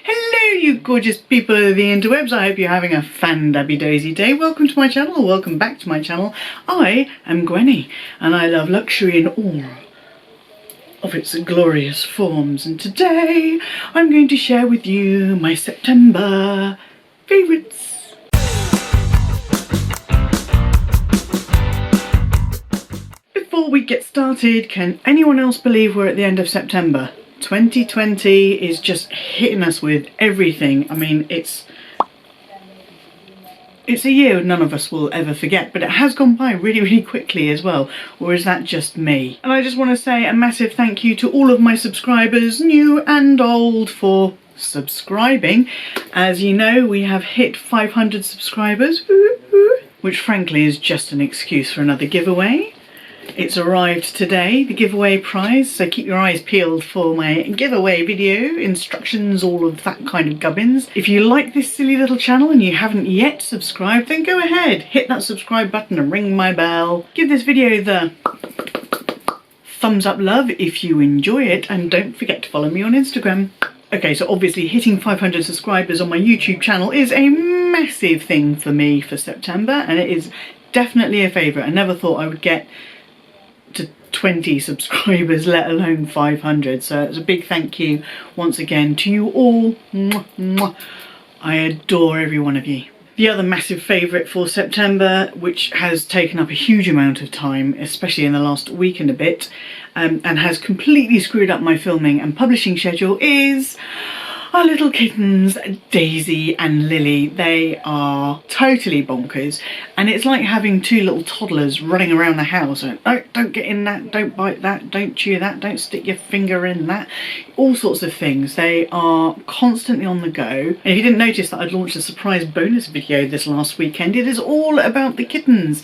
Hello you gorgeous people of the interwebs, I hope you're having a fan-dabby-daisy day. Welcome to my channel, welcome back to my channel. I am Gwenny and I love luxury in all of its glorious forms, and today I'm going to share with you my September favourites. Before we get started, can anyone else believe we're at the end of September? 2020 is just hitting us with everything. I mean, it's a year none of us will ever forget, but it has gone by really quickly as well. Or is that just me? And I just want to say a massive thank you to all of my subscribers, new and old, for subscribing. As you know, we have hit 500 subscribers, which frankly is just an excuse for another giveaway. It's arrived today, the giveaway prize, so keep your eyes peeled for my giveaway video, instructions, all of that kind of gubbins. If you like this silly little channel and you haven't yet subscribed, then go ahead, hit that subscribe button and ring my bell. Give this video the thumbs up love if you enjoy it, and don't forget to follow me on Instagram. Okay, so obviously hitting 500 subscribers on my YouTube channel is a massive thing for me for September, and it is definitely a favourite. I never thought I would get to 20 subscribers, let alone 500, so it's a big thank you once again to you all. Mwah, mwah. I adore every one of you. The other massive favourite for September, which has taken up a huge amount of time, especially in the last week and a bit, and has completely screwed up my filming and publishing schedule, is our little kittens, Daisy and Lily. They are totally bonkers, and it's like having two little toddlers running around the house and don't get in that, don't bite that, don't chew that, don't stick your finger in that, all sorts of things. They are constantly on the go. And if you didn't notice that I'd launched a surprise bonus video this last weekend, it is all about the kittens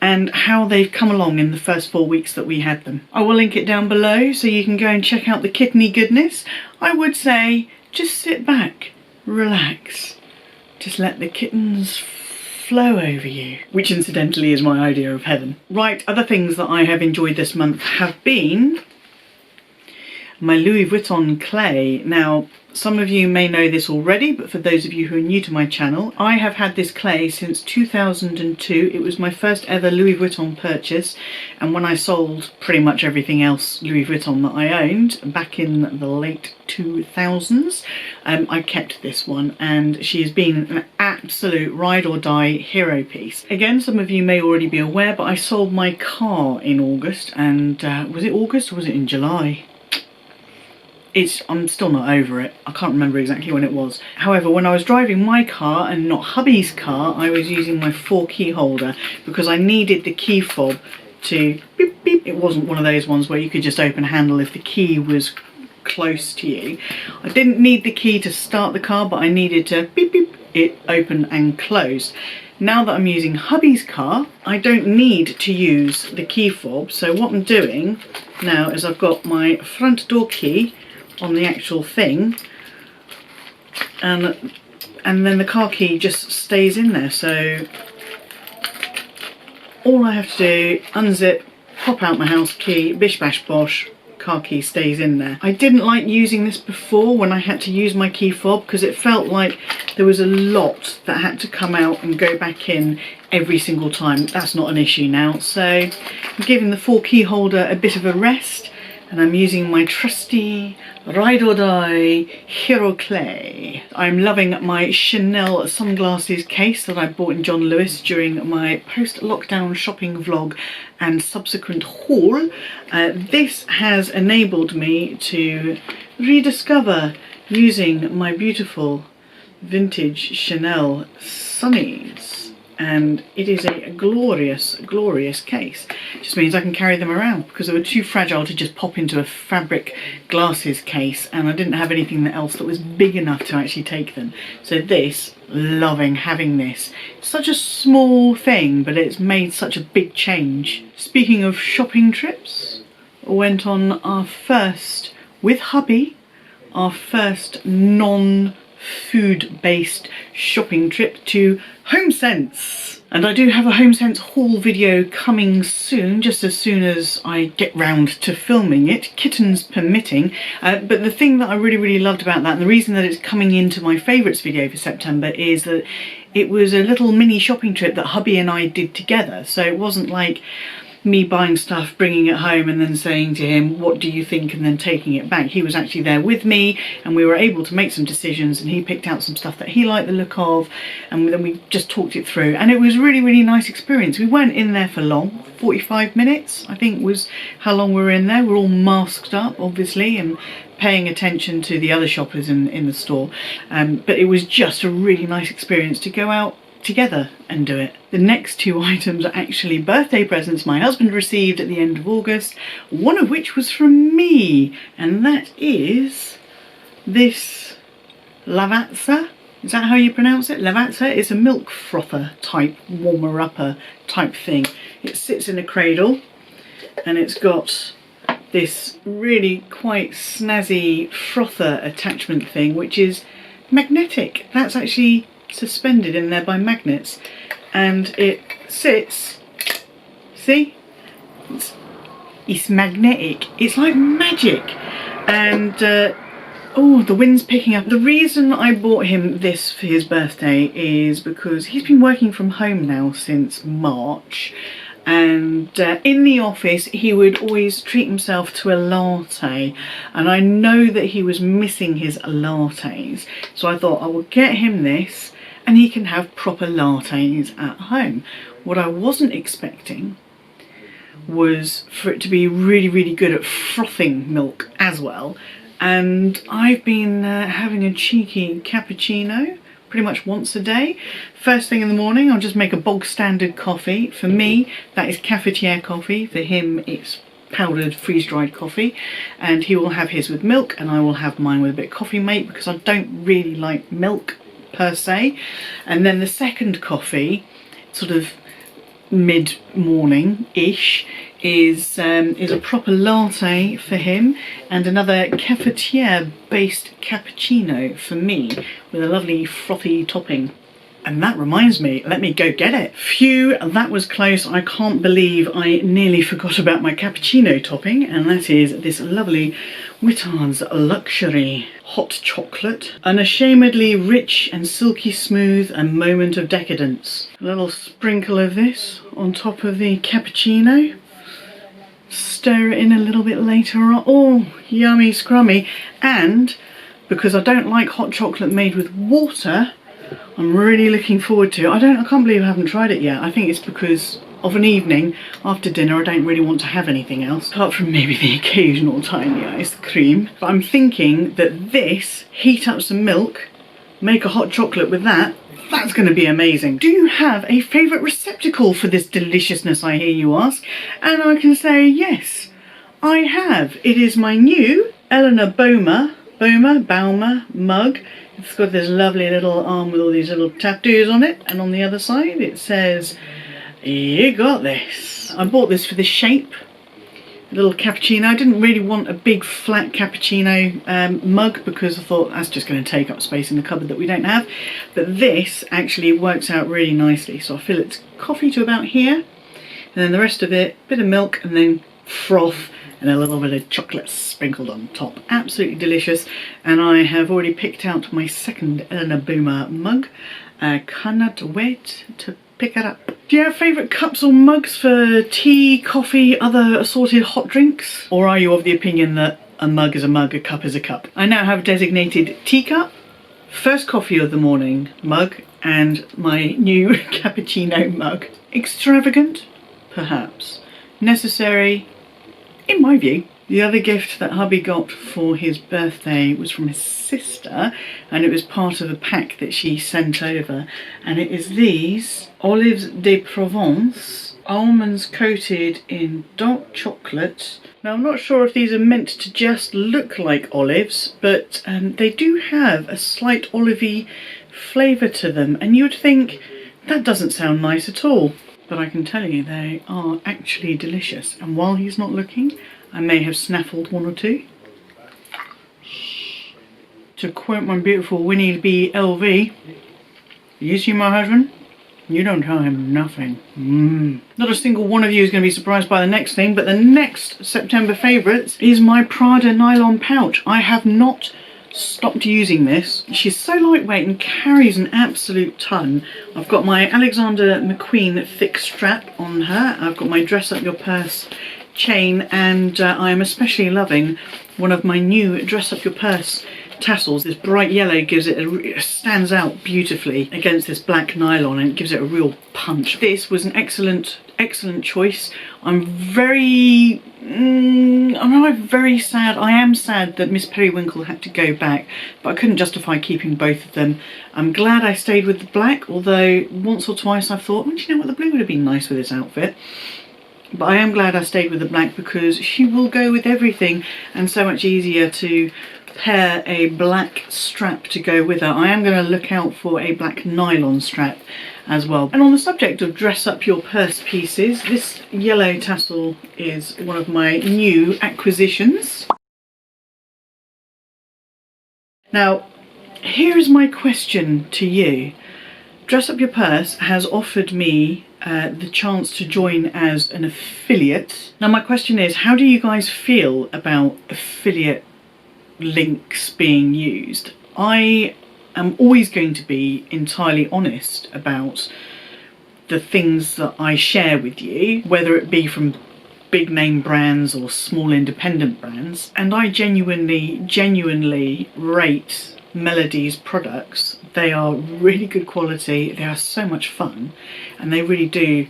and how they've come along in the first 4 weeks that we had them. I will link it down below so you can go and check out the kitteny goodness. I would say just sit back, relax, just let the kittens flow over you, which incidentally is my idea of heaven. Right, other things that I have enjoyed this month have been my Louis Vuitton clay. Now, some of you may know this already, but for those of you who are new to my channel, I have had this clay since 2002. It was my first ever Louis Vuitton purchase, and when I sold pretty much everything else Louis Vuitton that I owned back in the late 2000s, I kept this one, and she has been an absolute ride or die hero piece. Again, some of you may already be aware, but I sold my car in August, and was it August or was it in July? I'm still not over it. I can't remember exactly when it was. However, when I was driving my car and not hubby's car, I was using my 4-key holder because I needed the key fob to beep beep. It wasn't one of those ones where you could just open a handle if the key was close to you. I didn't need the key to start the car, but I needed to beep beep it open and close. Now that I'm using hubby's car, I don't need to use the key fob. So what I'm doing now is I've got my front door key on the actual thing, and then the car key just stays in there. So all I have to do, unzip, pop out my house key, bish bash bosh, car key stays in there. I didn't like using this before when I had to use my key fob because it felt like there was a lot that had to come out and go back in every single time. That's not an issue now, so I'm giving the 4-key holder a bit of a rest, and I'm using my trusty ride or die hero clay. I'm loving my Chanel sunglasses case that I bought in John Lewis during my post-lockdown shopping vlog and subsequent haul. This has enabled me to rediscover using my beautiful vintage Chanel sunnies, and it is a glorious case. It just means I can carry them around because they were too fragile to just pop into a fabric glasses case, and I didn't have anything else that was big enough to actually take them. So this, loving having this. It's such a small thing, but it's made such a big change. Speaking of shopping trips, I went on our first, with hubby, our first non-food based shopping trip to HomeSense. And I do have a HomeSense haul video coming soon, just as soon as I get round to filming it, kittens permitting. But the thing that I really loved about that, and the reason that it's coming into my favourites video for September, is that it was a little mini shopping trip that hubby and I did together. So it wasn't like me buying stuff, bringing it home and then saying to him, what do you think, and then taking it back. He was actually there with me and we were able to make some decisions, and he picked out some stuff that he liked the look of, and then we just talked it through, and it was a really nice experience. We weren't in there for long, 45 minutes I think was how long we were in there. We're all masked up obviously and paying attention to the other shoppers in the store, but it was just a really nice experience to go out together and do it. The next two items are actually birthday presents my husband received at the end of August, one of which was from me, and that is this Lavazza. Is that how you pronounce it? Lavazza. It's a milk frother type, warmer upper type thing. It sits in a cradle and it's got this really quite snazzy frother attachment thing, which is magnetic. That's actually suspended in there by magnets, and it sits, see, it's magnetic, it's like magic. And oh, the wind's picking up. The reason I bought him this for his birthday is because he's been working from home now since March, and in the office he would always treat himself to a latte, and I know that he was missing his lattes, so I thought I would get him this and he can have proper lattes at home. What I wasn't expecting was for it to be really good at frothing milk as well, and I've been having a cheeky cappuccino pretty much once a day. First thing in the morning I'll just make a bog standard coffee. For me that is cafetiere coffee, for him it's powdered freeze-dried coffee, and he will have his with milk and I will have mine with a bit of Coffee Mate because I don't really like milk per se. And then the second coffee, sort of mid-morning-ish, is a proper latte for him, and another cafetiere based cappuccino for me with a lovely frothy topping. And that reminds me, let me go get it. Phew, that was close. I can't believe I nearly forgot about my cappuccino topping, and that is this lovely Vuitton's Luxury Hot Chocolate. Unashamedly rich and silky smooth, a moment of decadence. A little sprinkle of this on top of the cappuccino. Stir it in a little bit later on. Oh, yummy scrummy. And because I don't like hot chocolate made with water, I'm really looking forward to it. I can't believe I haven't tried it yet. I think it's because of an evening after dinner I don't really want to have anything else apart from maybe the occasional tiny ice cream. But I'm thinking that this, heat up some milk, make a hot chocolate with that, that's going to be amazing. Do you have a favourite receptacle for this deliciousness, I hear you ask? And I can say yes, I have. It is my new Eleanor Baumer mug. It's got this lovely little arm with all these little tattoos on it, and on the other side it says, you got this. I bought this for the shape, a little cappuccino. I didn't really want a big flat cappuccino mug because I thought that's just going to take up space in the cupboard that we don't have, but this actually works out really nicely. So I fill its coffee to about here, and then the rest of it, bit of milk and then froth, and a little bit of chocolate sprinkled on top. Absolutely delicious. And I have already picked out my second Eleanor Baumer mug. Cannot wait to pick it up. Do you have favourite cups or mugs for tea, coffee, other assorted hot drinks? Or are you of the opinion that a mug is a mug, a cup is a cup? I now have a designated teacup, first coffee of the morning mug, and my new cappuccino mug. Extravagant? Perhaps. Necessary? In my view. The other gift that hubby got for his birthday was from his sister, and it was part of a pack that she sent over, and it is these Olives de Provence, almonds coated in dark chocolate. Now I'm not sure if these are meant to just look like olives, but they do have a slight olivey flavour to them, and you would think that doesn't sound nice at all. But I can tell you they are actually delicious, and while he's not looking I may have snaffled one or two. To quote my beautiful Winnie B LV, you see my husband? You don't tell him nothing. Not a single one of you is going to be surprised by the next thing, but the next September favourites is my Prada nylon pouch. I have not stopped using this. She's so lightweight and carries an absolute ton. I've got my Alexander McQueen thick strap on her. I've got my Dress Up Your Purse chain, and I am especially loving one of my new Dress Up Your Purse tassels. This bright yellow gives it stands out beautifully against this black nylon, and it gives it a real punch. This was an excellent choice. I'm very sad. I am sad that Miss Periwinkle had to go back, but I couldn't justify keeping both of them. I'm glad I stayed with the black, although once or twice I've thought, well, do you know what, the blue would have been nice with this outfit. But I am glad I stayed with the black because she will go with everything, and so much easier to pair a black strap to go with her. I am going to look out for a black nylon strap as well. And on the subject of dress up your purse pieces, this yellow tassel is one of my new acquisitions. Now, here is my question to you. Dress Up Your Purse has offered me the chance to join as an affiliate. Now my question is, how do you guys feel about affiliate links being used? I am always going to be entirely honest about the things that I share with you, whether it be from big name brands or small independent brands, and I genuinely rate Melody's products. They are really good quality, they are so much fun, and they really do,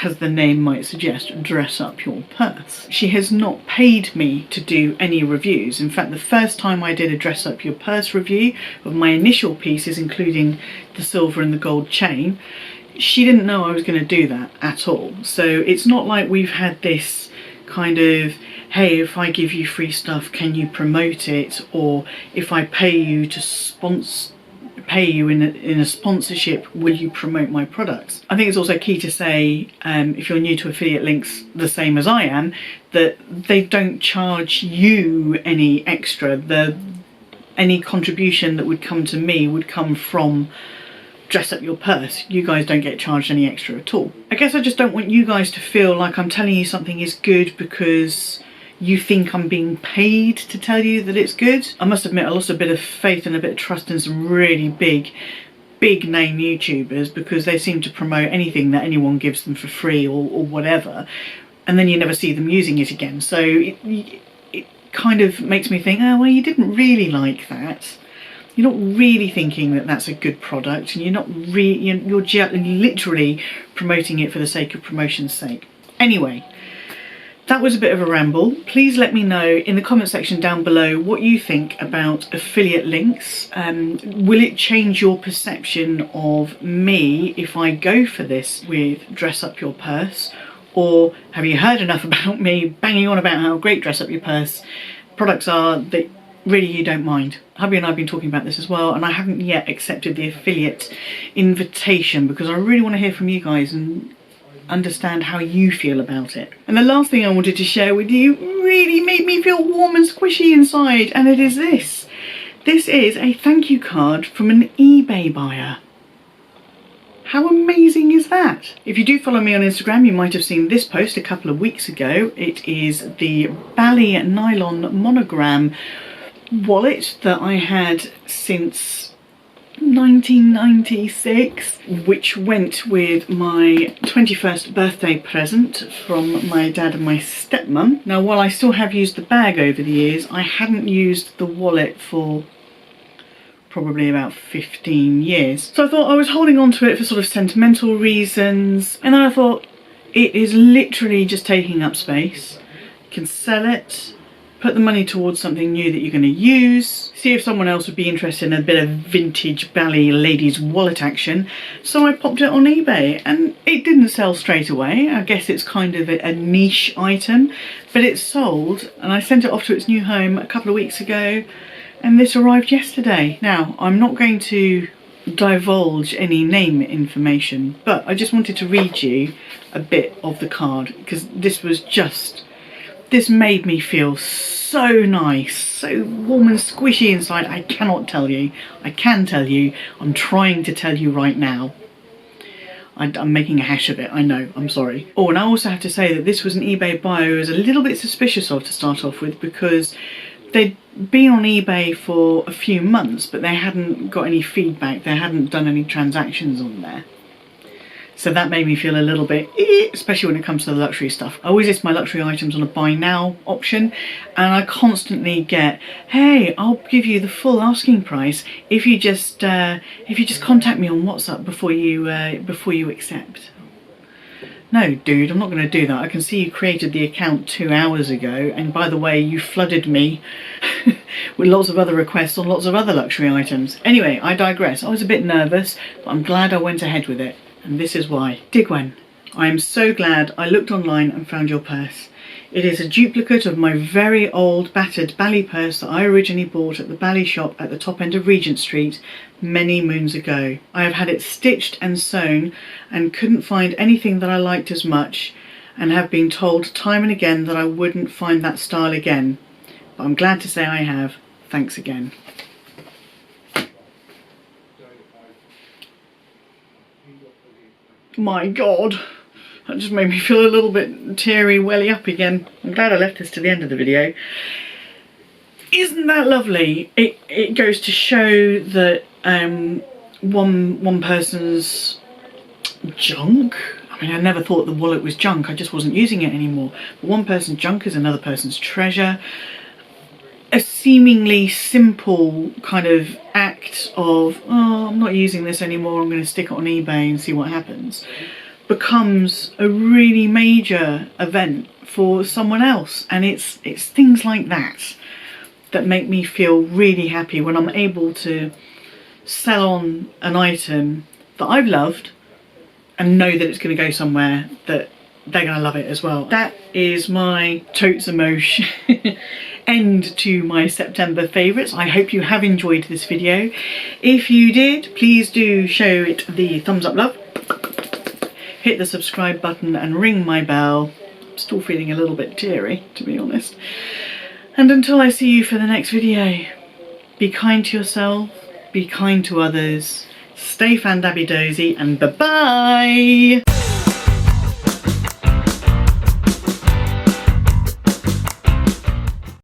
as the name might suggest, dress up your purse. She has not paid me to do any reviews. In fact, the first time I did a dress up your purse review of my initial pieces, including the silver and the gold chain, she didn't know I was going to do that at all. So it's not like we've had this kind of, hey, if I give you free stuff, can you promote it? Or if I pay you to pay you in a sponsorship, will you promote my products? I think it's also key to say, if you're new to affiliate links the same as I am, that they don't charge you any extra. Any contribution that would come to me would come from Dress Up Your Purse. You guys don't get charged any extra at all. I guess I just don't want you guys to feel like I'm telling you something is good because you think I'm being paid to tell you that it's good. I must admit I lost a bit of faith and a bit of trust in some really big name YouTubers because they seem to promote anything that anyone gives them for free or whatever, and then you never see them using it again. So it kind of makes me think, oh well, you didn't really like that. You're not really thinking that that's a good product, and you're literally promoting it for the sake of promotion's sake. Anyway, that was a bit of a ramble. Please let me know in the comment section down below what you think about affiliate links. Will it change your perception of me if I go for this with Dress Up Your Purse? Or have you heard enough about me banging on about how great Dress Up Your Purse products are that really you don't mind? Hubby and I have been talking about this as well, and I haven't yet accepted the affiliate invitation because I really want to hear from you guys and understand how you feel about it. And the last thing I wanted to share with you really made me feel warm and squishy inside, and it is this. This is a thank you card from an eBay buyer. How amazing is that? If you do follow me on Instagram, you might have seen this post a couple of weeks ago. It is the Bali nylon monogram wallet that I had since 1996, which went with my 21st birthday present from my dad and my stepmom. Now, while I still have used the bag over the years, I hadn't used the wallet for probably about 15 years. So I thought I was holding on to it for sort of sentimental reasons, and then I thought it is literally just taking up space. You can sell it, put the money towards something new that you're going to use, see if someone else would be interested in a bit of vintage Bali ladies wallet action. So I popped it on eBay, and it didn't sell straight away. I guess it's kind of a niche item, but it sold, and I sent it off to its new home a couple of weeks ago, and this arrived yesterday. Now, I'm not going to divulge any name information, but I just wanted to read you a bit of the card because this made me feel so nice, so warm and squishy inside. I cannot tell you. I can tell you. I'm trying to tell you right now. I'm making a hash of it, I know, I'm sorry. Oh, and I also have to say that this was an eBay buy I was a little bit suspicious of to start off with, because they'd been on eBay for a few months, but they hadn't got any feedback, they hadn't done any transactions on there. So that made me feel a little bit, especially when it comes to the luxury stuff. I always list my luxury items on a buy now option, and I constantly get, hey, I'll give you the full asking price if you just contact me on WhatsApp before you accept. No, dude, I'm not going to do that. I can see you created the account 2 hours ago, and by the way, you flooded me with lots of other requests on lots of other luxury items. Anyway, I digress. I was a bit nervous, but I'm glad I went ahead with it. And this is why. Dear Gwen, I am so glad I looked online and found your purse. It is a duplicate of my very old battered Bally purse that I originally bought at the Bally shop at the top end of Regent Street many moons ago. I have had it stitched and sewn and couldn't find anything that I liked as much, and have been told time and again that I wouldn't find that style again. But I'm glad to say I have. Thanks again. My God, that just made me feel a little bit teary, welly up again. I'm glad I left this to the end of the video. Isn't that lovely? It goes to show that one person's junk. I mean, I never thought the wallet was junk. I just wasn't using it anymore. But one person's junk is another person's treasure. A seemingly simple kind of act of, oh, I'm not using this anymore, I'm going to stick it on eBay and see what happens, becomes a really major event for someone else. And it's things like that that make me feel really happy when I'm able to sell on an item that I've loved and know that it's going to go somewhere that they're going to love it as well. That is my totes emotion end to my September favourites. I hope you have enjoyed this video. If you did, please do show it the thumbs up love. Hit the subscribe button and ring my bell. I'm still feeling a little bit teary, to be honest. And until I see you for the next video, be kind to yourself, be kind to others, stay fan-dabby-dozy, and bye-bye!